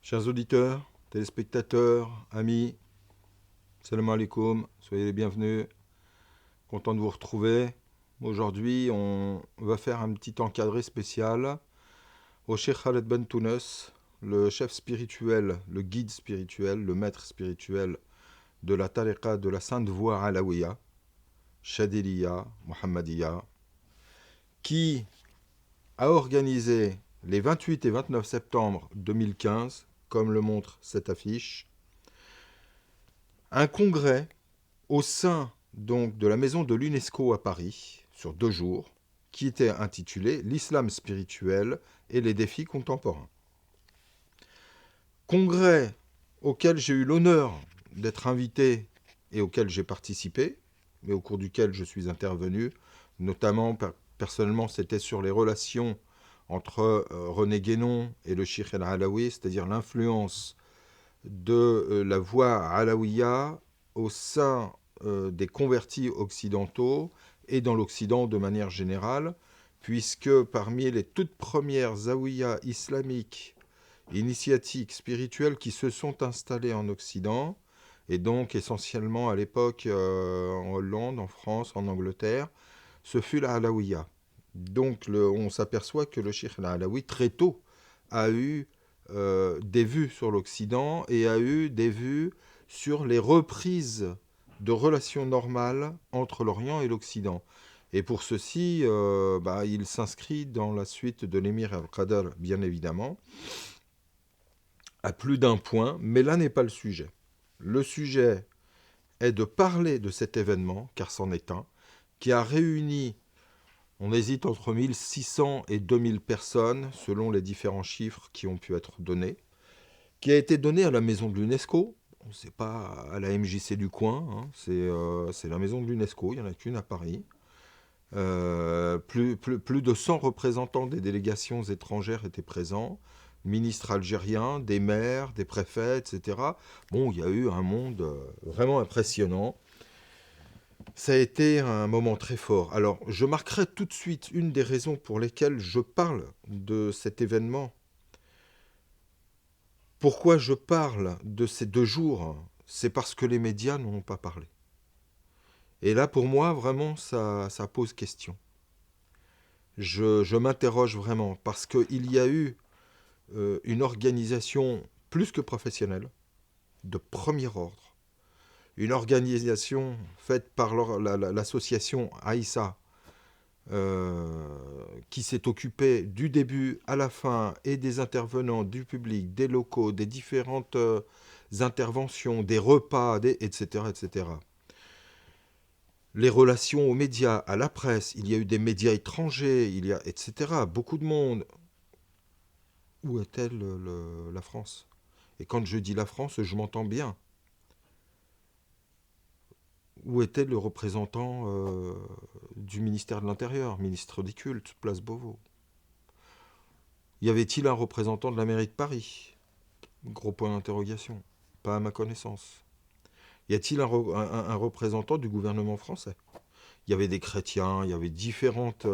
Chers auditeurs, téléspectateurs, amis, salam alaikum, soyez les bienvenus, content de vous retrouver. Aujourd'hui, on va faire un petit encadré spécial au Cheikh Khaled Ben Tounes, le chef spirituel, le guide spirituel, le maître spirituel de la tariqa de la Sainte Voie Alaouia, Chadiliya, Mohammadiya, qui a organisé les 28 et 29 septembre 2015, comme le montre cette affiche, un congrès au sein donc de la maison de l'UNESCO à Paris, sur 2 jours, qui était intitulé L'islam spirituel et les défis contemporains. Congrès auquel j'ai eu l'honneur d'être invité et auquel j'ai participé, mais au cours duquel je suis intervenu, notamment personnellement c'était sur les relations entre René Guénon et le Cheikh El Alaoui, c'est-à-dire l'influence de la voie alaouia au sein des convertis occidentaux et dans l'Occident de manière générale, puisque parmi les toutes premières zaouïas islamiques, initiatiques, spirituelles qui se sont installées en Occident, et donc essentiellement à l'époque en Hollande, en France, en Angleterre, ce fut la alaouia. Donc on s'aperçoit que le Cheikh Alaoui très tôt a eu des vues sur l'Occident et a eu des vues sur les reprises de relations normales entre l'Orient et l'Occident. Et pour ceci, il s'inscrit dans la suite de l'émir Al-Qadr, bien évidemment, à plus d'un point, mais là n'est pas le sujet. Le sujet est de parler de cet événement, car c'en est un, qui a réuni, on hésite entre 1600 et 2000 personnes, selon les différents chiffres qui ont pu être donnés, qui a été donné à la maison de l'UNESCO. C'est pas à la MJC du coin, hein, c'est la maison de l'UNESCO, il n'y en a qu'une à Paris. Plus de 100 représentants des délégations étrangères étaient présents, ministres algériens, des maires, des préfets, etc. Bon, il y a eu un monde vraiment impressionnant. Ça a été un moment très fort. Alors, je marquerai tout de suite une des raisons pour lesquelles je parle de cet événement. Pourquoi je parle de ces 2 jours? C'est parce que les médias n'en ont pas parlé. Et là, pour moi, vraiment, ça pose question. Je m'interroge vraiment, parce qu'il y a eu une organisation plus que professionnelle, de premier ordre. Une organisation faite par l'association Aïssa, qui s'est occupée du début à la fin et des intervenants, du public, des locaux, des différentes interventions, des repas, etc., etc. Les relations aux médias, à la presse, il y a eu des médias étrangers, etc. Beaucoup de monde. Où est-elle la France? Et quand je dis la France, je m'entends bien. Où était le représentant du ministère de l'Intérieur, ministre des Cultes, place Beauvau? Y avait-il un représentant de la mairie de Paris? Gros point d'interrogation. Pas à ma connaissance. Y a-t-il un représentant du gouvernement français? Il y avait des chrétiens, il y avait différentes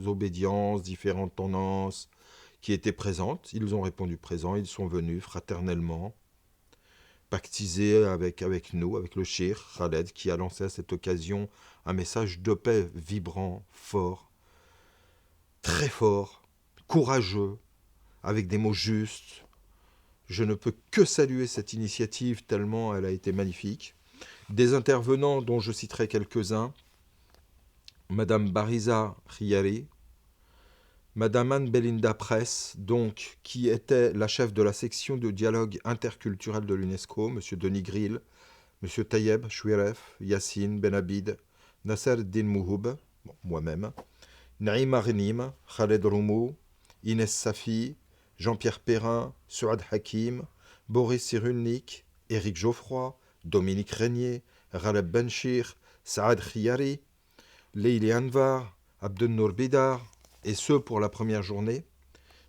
obédiences, différentes tendances qui étaient présentes. Ils ont répondu présents, ils sont venus fraternellement, pactiser avec nous, avec le cheikh Khaled, qui a lancé à cette occasion un message de paix vibrant, fort, très fort, courageux, avec des mots justes. Je ne peux que saluer cette initiative tellement elle a été magnifique. Des intervenants dont je citerai quelques-uns, Madame Bariza Khiyari, Madame Anne Belinda Press, donc, qui était la chef de la section de dialogue interculturel de l'UNESCO, Monsieur Denis Grill, Monsieur Tayeb Chouiref, Yassine Benabid, Nasser Din Mouhoub, moi-même, Naïma Renim, Khaled Roumou, Inès Safi, Jean-Pierre Perrin, Suad Hakim, Boris Cyrulnik, Éric Geoffroy, Dominique Régnier, Ghaleb Benchir, Saad Khiyari, Leili Anvar, Abdel Nour Bidar, et ce pour la première journée.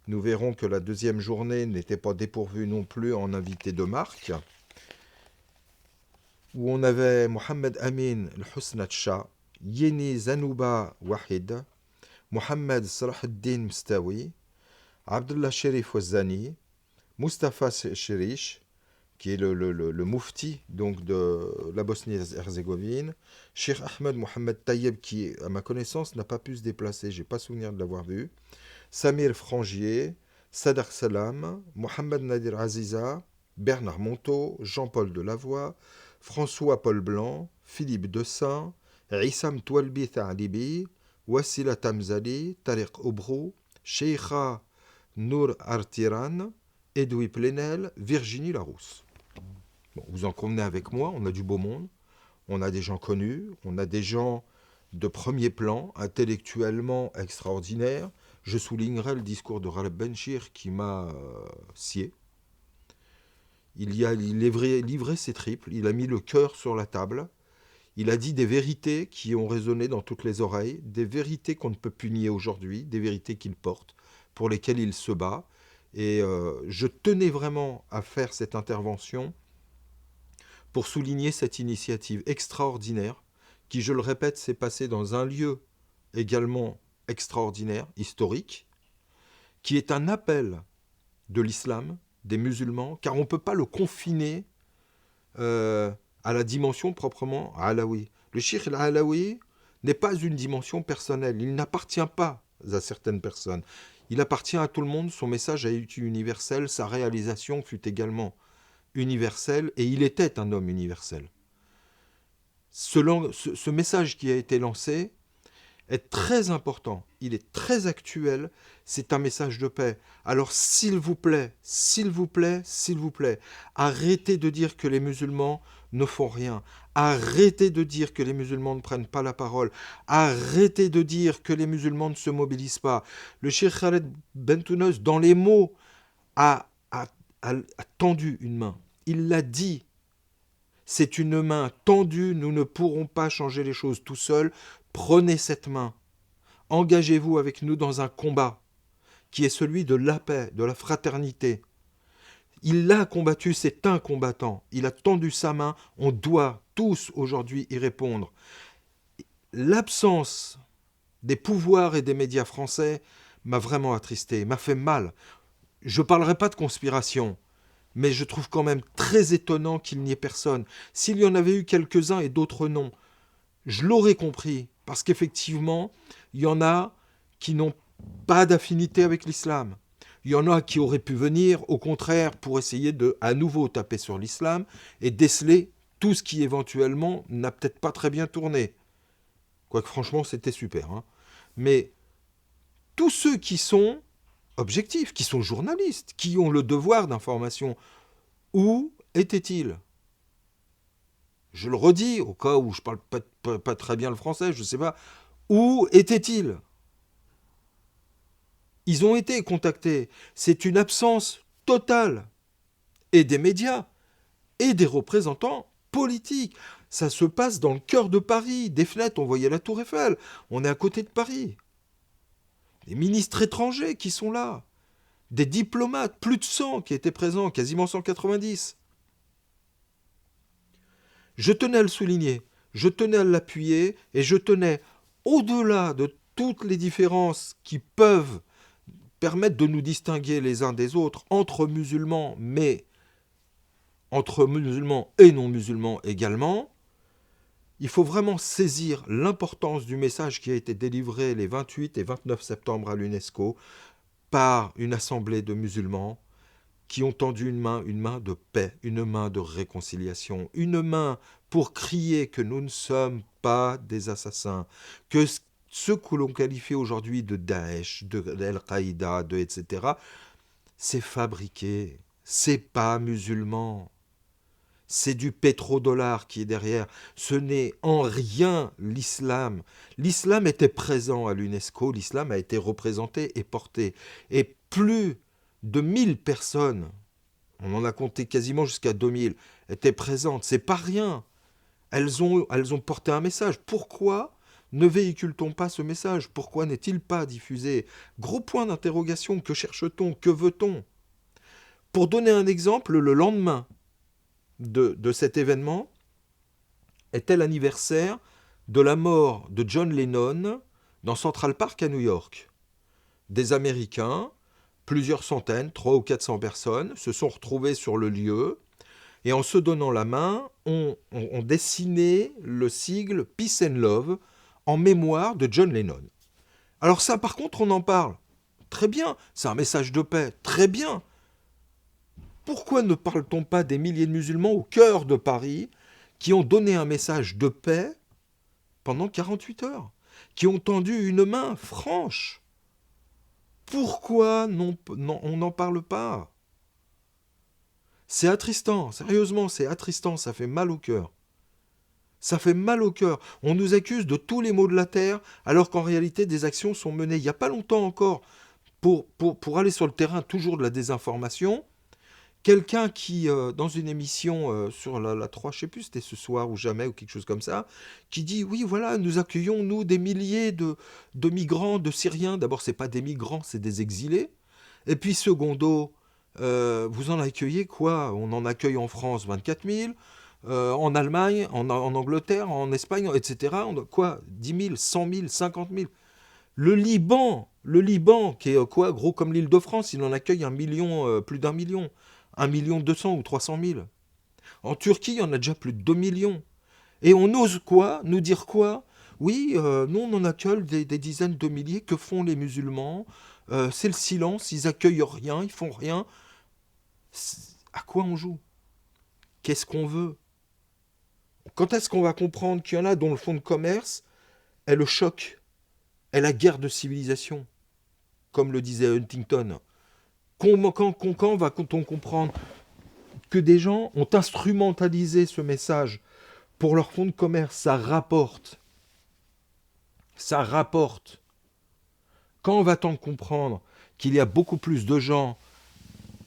Nous verrons que la deuxième journée n'était pas dépourvue non plus en invités de marque, où on avait Mohamed Amin El-Husnat Shah, Yeni Zanouba Wahid, Mohamed Salah ad-Din Mstawi, Abdullah Sherif Wazani, Mustafa Cherish, qui est le mufti donc, de la Bosnie-Herzégovine, Cheikh Ahmed Mohamed Tayeb, qui, à ma connaissance, n'a pas pu se déplacer, j'ai pas souvenir de l'avoir vu, Samir Frangier, Sadr Salam, Mohamed Nadir Aziza, Bernard Monteau, Jean-Paul Delavoye, François-Paul Blanc, Philippe Dessin, Issam Toualbi Thalibi, Wassila Tamzali, Tariq Obrou, Sheikha Nour Artiran, Edoui Plenel, Virginie Larousse. Bon, vous en convenez avec moi, on a du beau monde, on a des gens connus, on a des gens de premier plan, intellectuellement extraordinaires. Je soulignerai le discours de Ghaleb Benchir qui m'a scié. Il livré ses triples, il a mis le cœur sur la table, il a dit des vérités qui ont résonné dans toutes les oreilles, des vérités qu'on ne peut plus nier aujourd'hui, des vérités qu'il porte, pour lesquelles il se bat. Et je tenais vraiment à faire cette intervention pour souligner cette initiative extraordinaire qui, je le répète, s'est passée dans un lieu également extraordinaire, historique, qui est un appel de l'islam, des musulmans, car on ne peut pas le confiner à la dimension proprement alaoui. Le Cheikh al-Alaoui n'est pas une dimension personnelle, il n'appartient pas à certaines personnes. Il appartient à tout le monde, son message a été universel, sa réalisation fut également universelle, et il était un homme universel. Ce message qui a été lancé est très important, il est très actuel, c'est un message de paix. Alors s'il vous plaît, s'il vous plaît, s'il vous plaît, arrêtez de dire que les musulmans ne font rien, arrêtez de dire que les musulmans ne prennent pas la parole, arrêtez de dire que les musulmans ne se mobilisent pas. Le Cheikh Khaled Bentounos, dans les mots, a tendu une main, il l'a dit. C'est une main tendue, nous ne pourrons pas changer les choses tout seuls. Prenez cette main, engagez-vous avec nous dans un combat qui est celui de la paix, de la fraternité. Il l'a combattu, c'est un combattant. Il a tendu sa main, on doit tous aujourd'hui y répondre. L'absence des pouvoirs et des médias français m'a vraiment attristé, m'a fait mal. Je ne parlerai pas de conspiration, mais je trouve quand même très étonnant qu'il n'y ait personne. S'il y en avait eu quelques-uns et d'autres non, je l'aurais compris, parce qu'effectivement, il y en a qui n'ont pas d'affinité avec l'islam. Il y en a qui auraient pu venir, au contraire, pour essayer de, à nouveau, taper sur l'islam et déceler tout ce qui, éventuellement, n'a peut-être pas très bien tourné. Quoique, franchement, c'était super. Hein. Mais tous ceux qui sont objectifs, qui sont journalistes, qui ont le devoir d'information, où étaient-ils ? Je le redis, au cas où je ne parle pas très bien le français, je ne sais pas. Où étaient-ils ? Ils ont été contactés. C'est une absence totale. Et des médias, et des représentants politiques. Ça se passe dans le cœur de Paris. Des fenêtres, on voyait la Tour Eiffel. On est à côté de Paris. Des ministres étrangers qui sont là. Des diplomates, plus de 100 qui étaient présents, quasiment 190. Je tenais à le souligner, je tenais à l'appuyer, et je tenais, au-delà de toutes les différences qui peuvent permettre de nous distinguer les uns des autres, entre musulmans, mais entre musulmans et non-musulmans également, il faut vraiment saisir l'importance du message qui a été délivré les 28 et 29 septembre à l'UNESCO par une assemblée de musulmans qui ont tendu une main de paix, une main de réconciliation, une main pour crier que nous ne sommes pas des assassins, que ce que l'on qualifie aujourd'hui de Daesh, de Al-Qaïda, etc., c'est fabriqué, c'est pas musulman. C'est du pétrodollar qui est derrière. Ce n'est en rien l'islam. L'islam était présent à l'UNESCO, l'islam a été représenté et porté. Et plus de 1000 personnes, on en a compté quasiment jusqu'à 2000, étaient présentes. C'est pas rien. Elles ont porté un message. Pourquoi ne véhicule-t-on pas ce message ? Pourquoi n'est-il pas diffusé ? Gros point d'interrogation. Que cherche-t-on ? Que veut-on ? Pour donner un exemple, le lendemain de cet événement était l'anniversaire de la mort de John Lennon dans Central Park à New York. Des Américains, plusieurs centaines, 300 ou 400 personnes, se sont retrouvées sur le lieu et en se donnant la main, ont dessiné le sigle Peace and Love en mémoire de John Lennon. Alors ça, par contre, on en parle. Très bien, c'est un message de paix, très bien. Pourquoi ne parle-t-on pas des milliers de musulmans au cœur de Paris qui ont donné un message de paix pendant 48 heures, qui ont tendu une main franche? Pourquoi on n'en parle pas? C'est attristant, sérieusement, c'est attristant, ça fait mal au cœur. Ça fait mal au cœur. On nous accuse de tous les maux de la terre, alors qu'en réalité, des actions sont menées. Il n'y a pas longtemps encore, pour aller sur le terrain, toujours de la désinformation, quelqu'un qui, dans une émission sur la 3, je ne sais plus, c'était ce soir ou jamais, ou quelque chose comme ça, qui dit, oui, voilà, nous accueillons, nous, des milliers de migrants, de Syriens. D'abord, ce n'est pas des migrants, c'est des exilés. Et puis, secondo, vous en accueillez quoi? On en accueille en France 24 000, en Allemagne, en Angleterre, en Espagne, etc. Quoi? 10 000, 100 000, 50 000. Le Liban, qui est quoi, gros comme l'Île-de-France, il en accueille 1 million, plus d'1 million. 1 million 200 ou 300 000. En Turquie, il y en a déjà plus de 2 millions. Et on ose quoi? Nous dire quoi? Oui, nous on en accueille des dizaines de milliers. Que font les musulmans? C'est le silence, ils accueillent rien, ils font rien. À quoi on joue? Qu'est-ce qu'on veut? Quand est-ce qu'on va comprendre qu'il y en a dont le fonds de commerce est le choc, est la guerre de civilisation, comme le disait Huntington? Quand va-t-on comprendre que des gens ont instrumentalisé ce message pour leur fonds de commerce? Ça rapporte. Ça rapporte. Quand va-t-on comprendre qu'il y a beaucoup plus de gens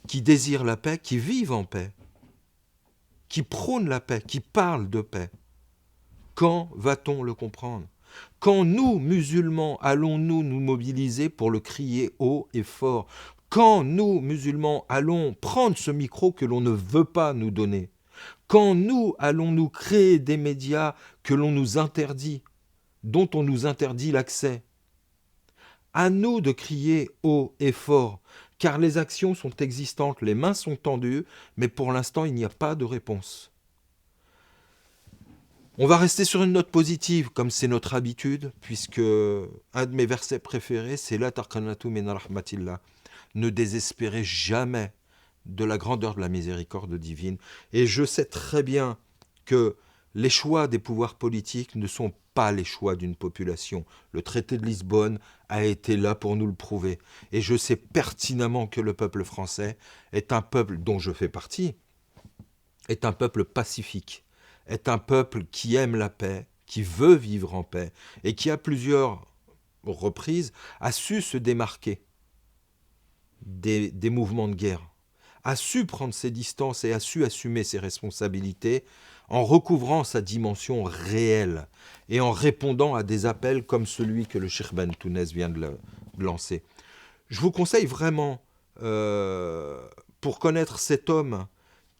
qui désirent la paix, qui vivent en paix, qui prônent la paix, qui parlent de paix? Quand va-t-on le comprendre? Quand nous, musulmans, allons-nous nous mobiliser pour le crier haut et fort? Quand nous, musulmans, allons prendre ce micro que l'on ne veut pas nous donner? Quand nous allons-nous créer des médias que l'on nous interdit, dont on nous interdit l'accès? À nous de crier haut et fort, car les actions sont existantes, les mains sont tendues, mais pour l'instant, il n'y a pas de réponse. On va rester sur une note positive, comme c'est notre habitude, puisque un de mes versets préférés, c'est « La taqnatu min rahmatillah ». Ne désespérez jamais de la grandeur de la miséricorde divine. Et je sais très bien que les choix des pouvoirs politiques ne sont pas les choix d'une population. Le traité de Lisbonne a été là pour nous le prouver. Et je sais pertinemment que le peuple français est un peuple dont je fais partie, est un peuple pacifique, est un peuple qui aime la paix, qui veut vivre en paix, et qui à plusieurs reprises a su se démarquer des mouvements de guerre, a su prendre ses distances et a su assumer ses responsabilités en recouvrant sa dimension réelle et en répondant à des appels comme celui que le Cheikh Ben Tounès vient de lancer. Je vous conseille vraiment, pour connaître cet homme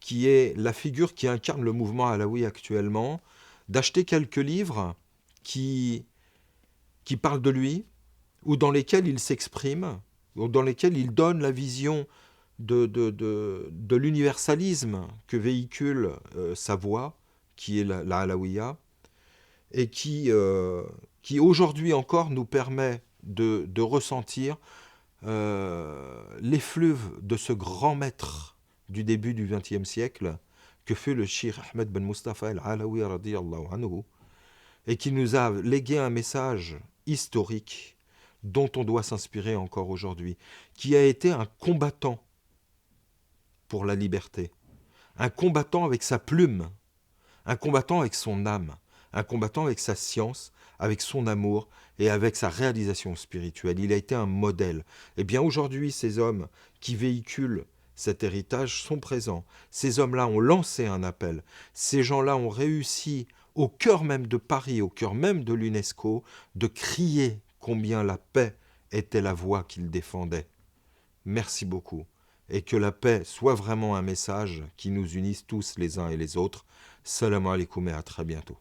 qui est la figure qui incarne le mouvement alaoui actuellement, d'acheter quelques livres qui parlent de lui, ou dans lesquels il s'exprime, ou dans lesquels il donne la vision de l'universalisme que véhicule sa voix, qui est la alaouia, et qui aujourd'hui encore nous permet de ressentir l'effluve de ce grand maître du début du XXe siècle, que fut le Cheikh Ahmed Ben Mustafa al-Alaoui radiyallahu anhu, et qui nous a légué un message historique dont on doit s'inspirer encore aujourd'hui, qui a été un combattant pour la liberté, un combattant avec sa plume, un combattant avec son âme, un combattant avec sa science, avec son amour et avec sa réalisation spirituelle. Il a été un modèle. Et bien aujourd'hui, ces hommes qui véhiculent cet héritage sont présents. Ces hommes-là ont lancé un appel. Ces gens-là ont réussi, au cœur même de Paris, au cœur même de l'UNESCO, de crier combien la paix était la voix qu'ils défendaient. Merci beaucoup. Et que la paix soit vraiment un message qui nous unisse tous les uns et les autres. Salam alaikum et à très bientôt.